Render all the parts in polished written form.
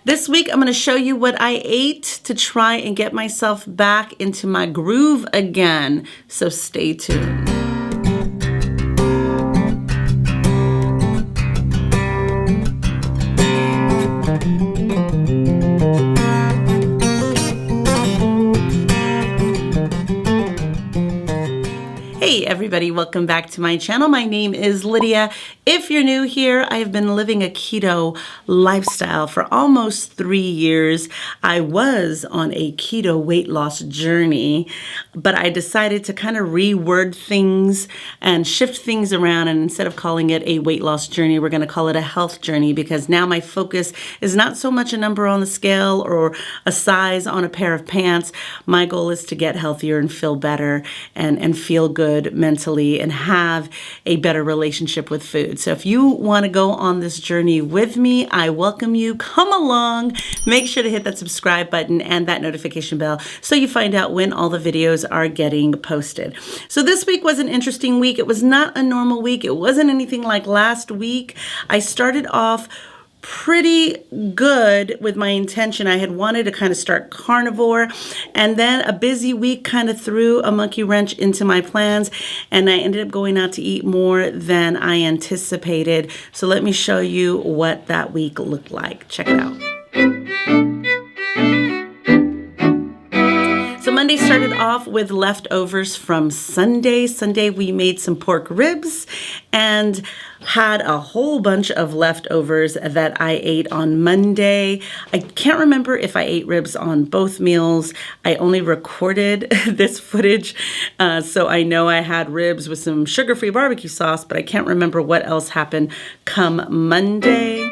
This week, I'm going to show you what I ate to try and get myself back into my groove again. So stay tuned. Hey everybody, welcome back to my channel. My name is Lydia. If you're new here, I have been living a keto lifestyle for almost 3 years. I was on a keto weight loss journey, but I decided to kind of reword things and shift things around, and instead of calling it a weight loss journey, we're going to call it a health journey, because now my focus is not so much a number on the scale or a size on a pair of pants. My goal is to get healthier and feel better and feel good mentally and have a better relationship with food. So if you want to go on this journey with me, I welcome you. Come along. Make sure to hit that subscribe button and that notification bell so you find out when all the videos are getting posted. So this week was an interesting week. It was not a normal week. It wasn't anything like last week. I started off pretty good with my intention. I had wanted to kind of start carnivore, and then a busy week kind of threw a monkey wrench into my plans, and I ended up going out to eat more than I anticipated. So let me show you what that week looked like. Check it out. So Monday started off with leftovers from Sunday. Sunday we made some pork ribs and had a whole bunch of leftovers that I ate on Monday. I can't remember if I ate ribs on both meals. I only recorded this footage, so I know I had ribs with some sugar-free barbecue sauce, but I can't remember what else happened come Monday.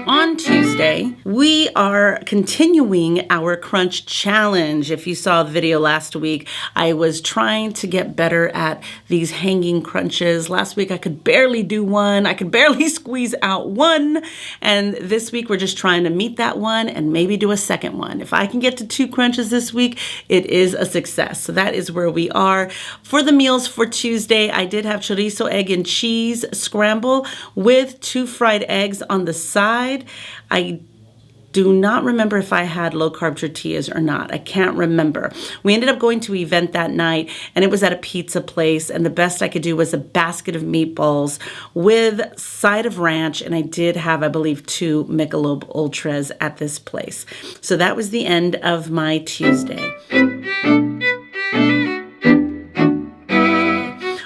On Tuesday, we are continuing our crunch challenge. If you saw the video last week, I was trying to get better at these hanging crunches. Last week, I could barely do one. I could barely squeeze out one. And this week, we're just trying to meet that one and maybe do a second one. If I can get to 2 crunches this week, it is a success. So that is where we are. For the meals for Tuesday, I did have chorizo, egg, and cheese scramble with 2 fried eggs on the side. I do not remember if I had low-carb tortillas or not. I can't remember. We ended up going to an event that night, and it was at a pizza place, and the best I could do was a basket of meatballs with side of ranch, and I did have, I believe, 2 Michelob Ultras at this place. So that was the end of my Tuesday.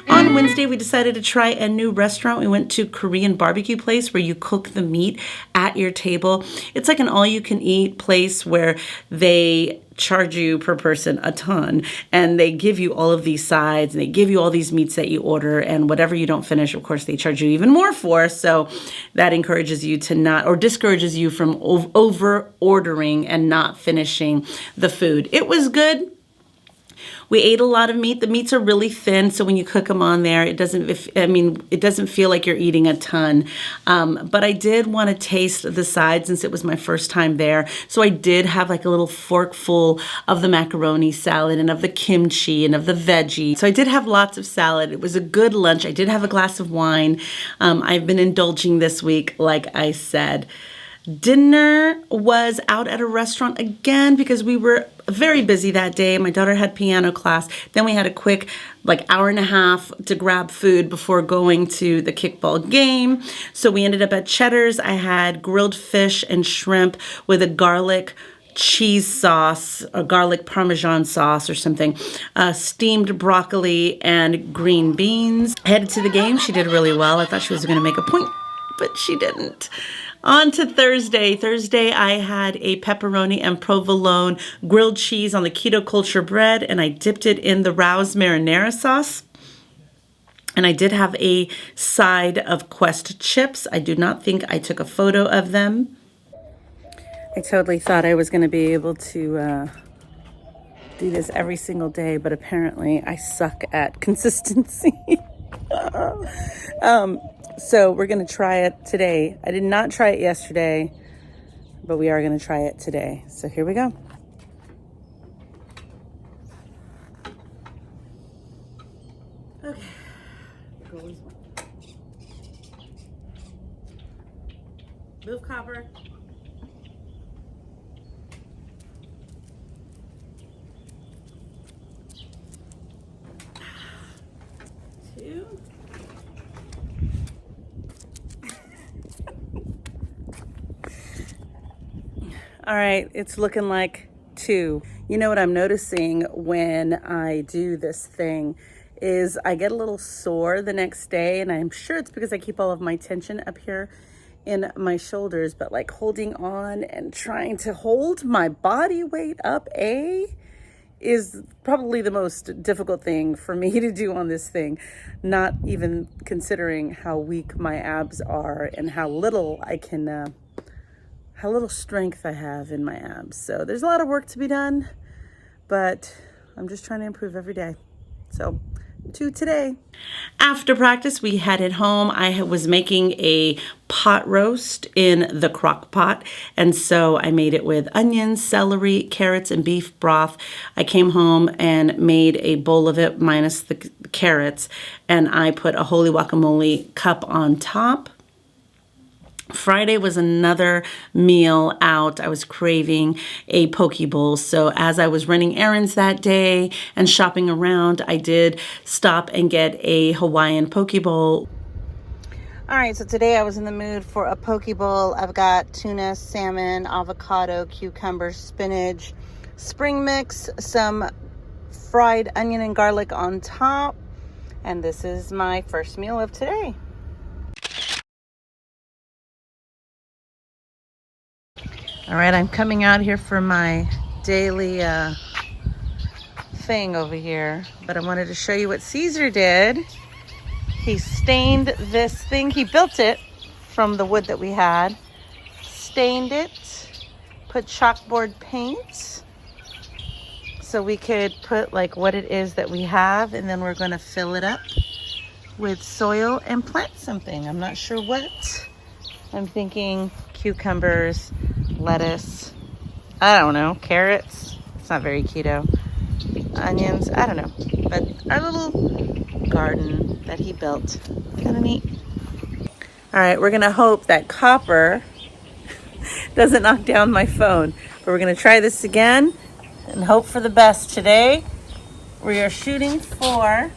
On Wednesday, we decided to try a new restaurant. We went to Korean barbecue place where you cook the meat at your table. It's like an all-you-can-eat place where they charge you per person a ton, and they give you all of these sides, and they give you all these meats that you order, and whatever you don't finish, of course, they charge you even more for. So that encourages you to not, or discourages you from over ordering and not finishing the food. It was good. We ate a lot of meat. The meats are really thin, so when you cook them on there, it doesn't feel like you're eating a ton. But I did want to taste the sides since it was my first time there. So I did have like a little fork full of the macaroni salad and of the kimchi and of the veggie. So I did have lots of salad. It was a good lunch. I did have a glass of wine. I've been indulging this week, like I said. Dinner was out at a restaurant again because we were very busy that day. My daughter had piano class. Then we had a quick hour and a half to grab food before going to the kickball game. So we ended up at Cheddar's. I had grilled fish and shrimp with a garlic cheese sauce, a garlic parmesan sauce or something, steamed broccoli and green beans. Headed to the game. She did really well. I thought she was going to make a point, but she didn't. On to Thursday. Thursday, I had a pepperoni and provolone grilled cheese on the keto culture bread, and I dipped it in the Rouse marinara sauce. And I did have a side of Quest chips. I do not think I took a photo of them. I totally thought I was going to be able to do this every single day, but apparently I suck at consistency. So we're going to try it today. I did not try it yesterday, but we are going to try it today. So here we go. Okay. Move, Copper. 2. All right, it's looking like 2. You know what I'm noticing when I do this thing is I get a little sore the next day, and I'm sure it's because I keep all of my tension up here in my shoulders, but like holding on and trying to hold my body weight up, is probably the most difficult thing for me to do on this thing, not even considering how weak my abs are and how little strength I have in my abs. So there's a lot of work to be done, but I'm just trying to improve every day. So 2 today. After practice, we headed home. I was making a pot roast in the crock pot, and so I made it with onions, celery, carrots, and beef broth. I came home and made a bowl of it minus the carrots, and I put a holy guacamole cup on top. Friday was another meal out. I was craving a poke bowl. So as I was running errands that day and shopping around, I did stop and get a Hawaiian poke bowl. All right, so today I was in the mood for a poke bowl. I've got tuna, salmon, avocado, cucumber, spinach, spring mix, some fried onion and garlic on top. And this is my first meal of today. All right, I'm coming out here for my daily thing over here, but I wanted to show you what Caesar did. He stained this thing. He built it from the wood that we had, stained it, put chalkboard paint so we could put like what it is that we have, and then we're going to fill it up with soil and plant something. I'm not sure what. I'm thinking cucumbers, lettuce, I don't know, carrots. It's not very keto. Onions, I don't know. But our little garden that he built, kind of neat. All right, we're gonna hope that Copper doesn't knock down my phone. But we're gonna try this again and hope for the best. Today, we are shooting for,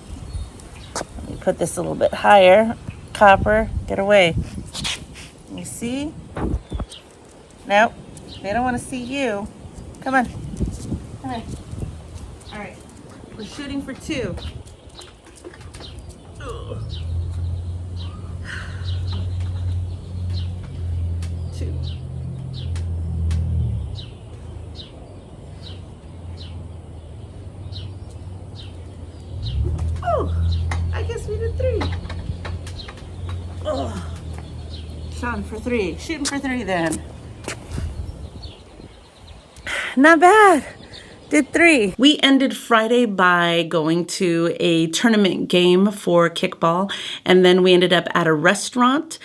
let me put this a little bit higher. Copper, get away. You see? Nope, they don't want to see you. Come on. Come on. All right, we're shooting for 2. Ugh. 2. Oh, I guess we did 3. Oh, shooting for 3. Shooting for 3 then. Not bad. Did 3. We ended Friday by going to a tournament game for kickball, and then we ended up at a restaurant,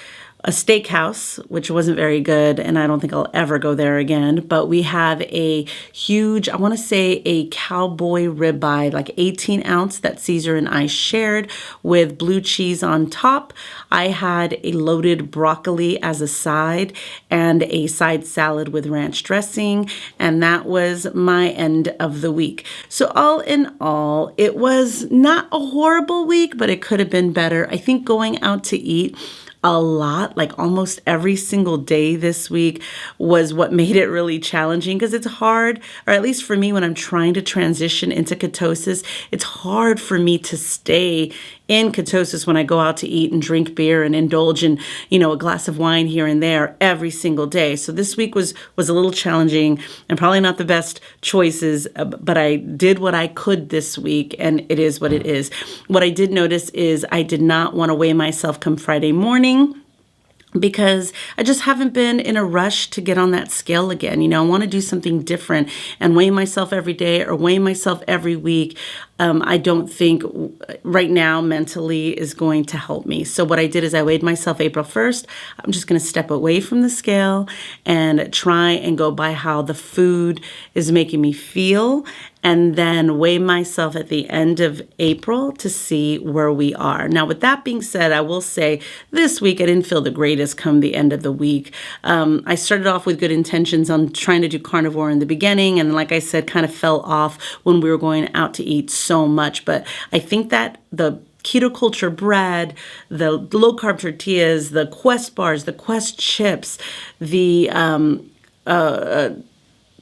a steakhouse, which wasn't very good, and I don't think I'll ever go there again. But we have a huge, I want to say a cowboy ribeye, like 18 ounce, that Caesar and I shared with blue cheese on top. I had a loaded broccoli as a side and a side salad with ranch dressing, and that was my end of the week. So all in all, it was not a horrible week, but it could have been better. I think going out to eat a lot, like almost every single day this week, was what made it really challenging, because it's hard, or at least for me, when I'm trying to transition into ketosis, it's hard for me to stay in ketosis when I go out to eat and drink beer and indulge in, a glass of wine here and there every single day. So this week was a little challenging and probably not the best choices, but I did what I could this week, and it is what it is. What I did notice is I did not want to weigh myself come Friday morning, because I just haven't been in a rush to get on that scale again. I want to do something different and weigh myself every day or weigh myself every week. I don't think right now mentally is going to help me. So what I did is I weighed myself April 1st. I'm just going to step away from the scale and try and go by how the food is making me feel, and then weigh myself at the end of April to see where we are. Now, with that being said, I will say this week I didn't feel the greatest come the end of the week. I started off with good intentions on trying to do carnivore in the beginning, and like I said, kind of fell off when we were going out to eat so much. But I think that the keto culture bread, the low carb tortillas, the Quest bars, the Quest chips, the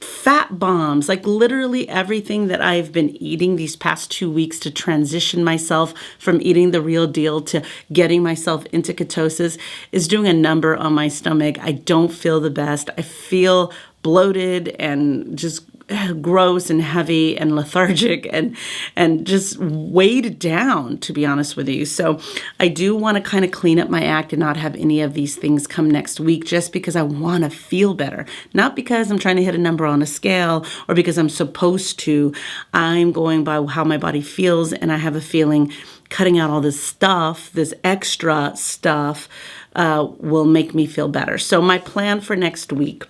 fat bombs, like literally everything that I've been eating these past 2 weeks to transition myself from eating the real deal to getting myself into ketosis is doing a number on my stomach. I don't feel the best. I feel bloated and just gross and heavy and lethargic and just weighed down, to be honest with you. So I do want to kind of clean up my act and not have any of these things come next week, just because I want to feel better, not because I'm trying to hit a number on a scale or because I'm supposed to. I'm going by how my body feels, and I have a feeling cutting out all this stuff, this extra stuff, will make me feel better. So my plan for next week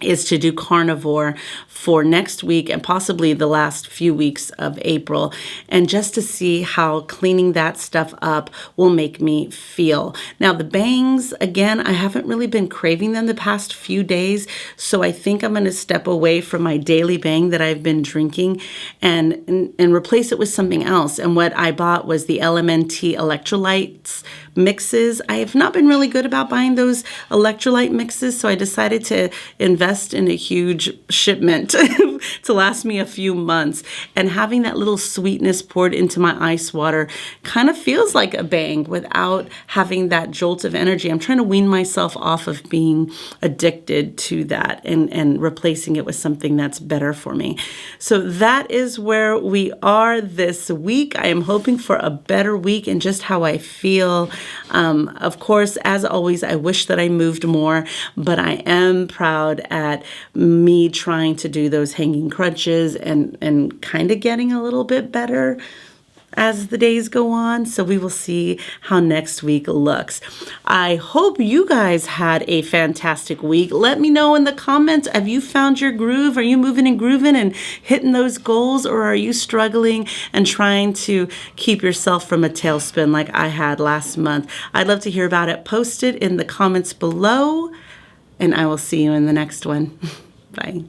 is to do carnivore for next week and possibly the last few weeks of April, and just to see how cleaning that stuff up will make me feel. Now, the bangs, again, I haven't really been craving them the past few days, so I think I'm going to step away from my daily bang that I've been drinking and replace it with something else. And what I bought was the LMNT electrolytes mixes. I have not been really good about buying those electrolyte mixes, so I decided to invest in a huge shipment to last me a few months. And having that little sweetness poured into my ice water kind of feels like a bang without having that jolt of energy. I'm trying to wean myself off of being addicted to that and replacing it with something that's better for me. So that is where we are this week. I am hoping for a better week in just how I feel. Of course, as always, I wish that I moved more, but I am proud at me trying to do those hanging crunches and kind of getting a little bit better as the days go on. So we will see how next week looks. I hope you guys had a fantastic week. Let me know in the comments, have you found your groove? Are you moving and grooving and hitting those goals, or are you struggling and trying to keep yourself from a tailspin like I had last month? I'd love to hear about it. Post it in the comments below, and I will see you in the next one. Bye.